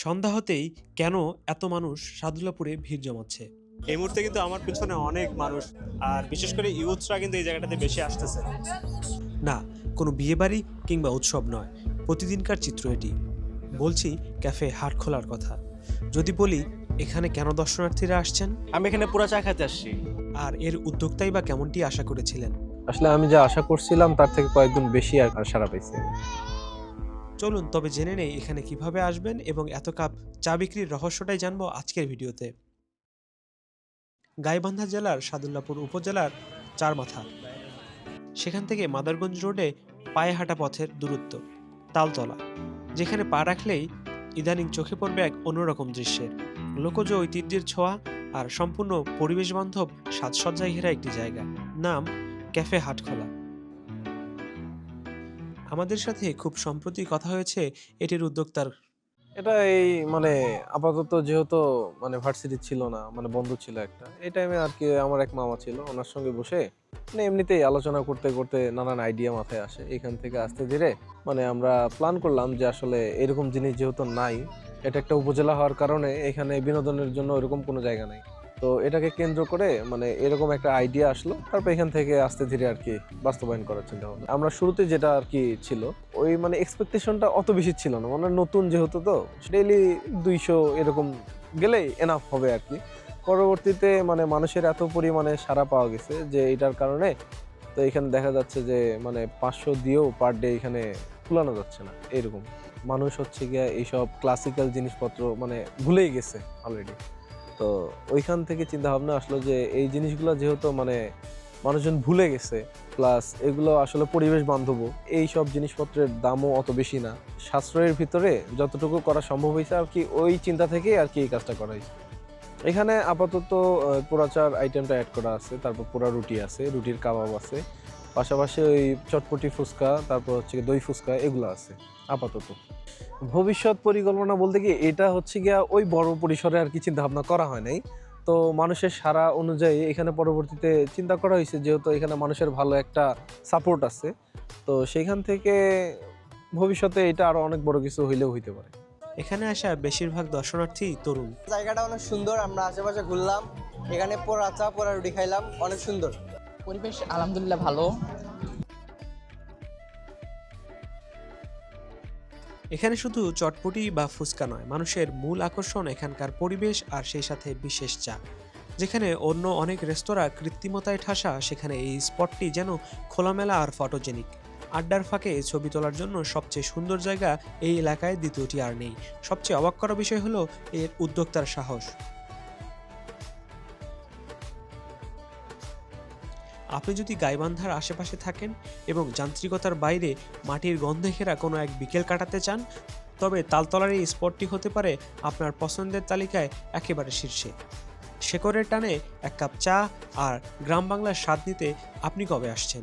সন্ধ্যা হতেই কেন এত মানুষ সাদুল্লাপুরে ভিড় জমাচ্ছে? এই মুহূর্তে কিন্তু আমার পিছনে অনেক মানুষ, আর বিশেষ করে ইউথরা কিন্তু এই জায়গাটাতে বেশি আসতেছে। না, কোনো বিয়েবাড়ি কিংবা উৎসব নয়, প্রতিদিনকার চিত্র এটি। বলছি ক্যাফে হাটখোলার কথা। যদি বলি এখানে কেন দর্শনার্থীরা আসছেন আমি এখানে পুরা চা খেতে আসছি। আর এর উদ্যোক্তাই বা কেমনটি আশা করেছিলেন, আসলে আমি যা আশা করছিলাম তার থেকে কয়েকগুণ বেশি আর সাড়া পাইছি। চলুন তবে জেনে নেই এখানে কিভাবে আসবেন এবং এত কাপ চা বিক্রির রহস্যটাই জানবো আজকের ভিডিওতে। গাইবান্ধা জেলার সাদুল্লাপুর উপজেলার চারমাথা, সেখান থেকে মাদারগঞ্জ রোডে পায়ে হাঁটা পথের দূরত্ব তালতলা, যেখানে পা রাখলেই ইদানিং চোখে পড়বে এক অন্যরকম দৃশ্যের লোকজ ঐতিহ্যের ছোঁয়া আর সম্পূর্ণ পরিবেশ বান্ধব সাজসজ্জায় ঘেরা একটি জায়গা। নাম ক্যাফে হাটখোলা। আমাদের সাথে খুব সম্প্রতি কথা হয়েছে এটির উদ্যোক্তার। এটা এই আপাতত যেহেতু ভার্সিটি ছিল না, বন্ধ ছিল একটা, এই টাইমে আর কি আমার এক মামা ছিল, ওনার সঙ্গে বসে এমনিতেই আলোচনা করতে করতে নানান আইডিয়া মাথায় আসে। এখান থেকে আস্তে ধীরে আমরা প্ল্যান করলাম যে আসলে এরকম জিনিস যেহেতু নাই, এটা একটা উপজেলা হওয়ার কারণে এখানে বিনোদনের জন্য এরকম কোনো জায়গা নাই। তো এটাকে কেন্দ্র করে এরকম একটা আইডিয়া আসলো, তারপর এখান থেকে আস্তে ধীরে আর কি বাস্তবায়ন করার চিন্তা ভাবনা। আমরা শুরুতে যেটা আর কি ছিল, ওই এক্সপেকটেশনটা অত বেশি ছিল না, নতুন যেহেতু, তো ডেইলি 200 এরকম গেলেই এনাফ হবে আর কি। পরবর্তীতে মানুষের এত পরিমাণে সাড়া পাওয়া গেছে যে এটার কারণে তো এখানে দেখা যাচ্ছে যে 500 দিয়েও পার ডে এখানে কুলানো যাচ্ছে না এরকম। মানুষ হচ্ছে গিয়ে এইসব ক্লাসিক্যাল জিনিসপত্র ভুলেই গেছে অলরেডি। তো ওইখান থেকে চিন্তা ভাবনা আসলো যে এই জিনিসগুলো যেহেতু মানুষজন ভুলে গেছে, প্লাস এগুলো আসলে পরিবেশ বান্ধব, এই সব জিনিসপত্রের দামও অত বেশি না, সাশ্রয়ের ভিতরে যতটুকু করা সম্ভব হয়েছে আর কি, ওই চিন্তা থেকে আর কি এই কাজটা করা হয়েছে। এখানে আপাতত পোড়া চার আইটেমটা অ্যাড করা আছে, তারপর পোড়া রুটি আছে, রুটির কাবাব আছে, পাশাপাশি ওই চটপটি ফুচকা, তারপর হচ্ছে দই ফুচকা, এগুলো আছে আপাতত। ভবিষ্যৎ পরিকল্পনা বলতে কি, এটা হচ্ছে গিয়া ওই বড় পরিসরে আর কি চিন্তা ভাবনা করা হয় নাই। তো মানুষের সারা অনুযায়ী এখানে পরবর্তীতে চিন্তা করা হয়েছে, যেহেতু এখানে মানুষের ভালো একটা সাপোর্ট আছে, তো সেইখান থেকে ভবিষ্যতে এটা আরো অনেক বড় কিছু হইলেও হইতে পারে। এখানে আসা বেশিরভাগ দর্শনার্থী তরুণ। জায়গাটা অনেক সুন্দর, আমরা আশেপাশে ঘুরলাম, এখানে পোড়া চা পোড়া রুটি খাইলাম, অনেক সুন্দর পরিবেশ। আলহামদুলিল্লাহ ভালো। এখানে শুধু চটপটি বা ফুচকা নয়, মানুষের মূল আকর্ষণ এখানকার পরিবেশ আর সেই সাথে বিশেষ চা। যেখানে অন্য অনেক রেস্তোরাঁ কৃত্রিমতায় ঠাসা, সেখানে এই স্পটটি যেন খোলামেলা আর ফটোজেনিক। আড্ডার ফাঁকে ছবি তোলার জন্য সবচেয়ে সুন্দর জায়গা এই এলাকায় দ্বিতীয়টি আর নেই। সবচেয়ে অবাক করা বিষয় হলো এর উদ্যোক্তার সাহস। আপনি যদি গাইবান্ধার আশেপাশে থাকেন এবং যান্ত্রিকতার বাইরে মাটির গন্ধে ঘেরা কোনো এক বিকেল কাটাতে চান, তবে তালতলার এই স্পটটি হতে পারে আপনার পছন্দের তালিকায় একেবারে শীর্ষে। শেকড়ের টানে এক কাপ চা আর গ্রাম বাংলার স্বাদ নিতে আপনি কবে আসছেন?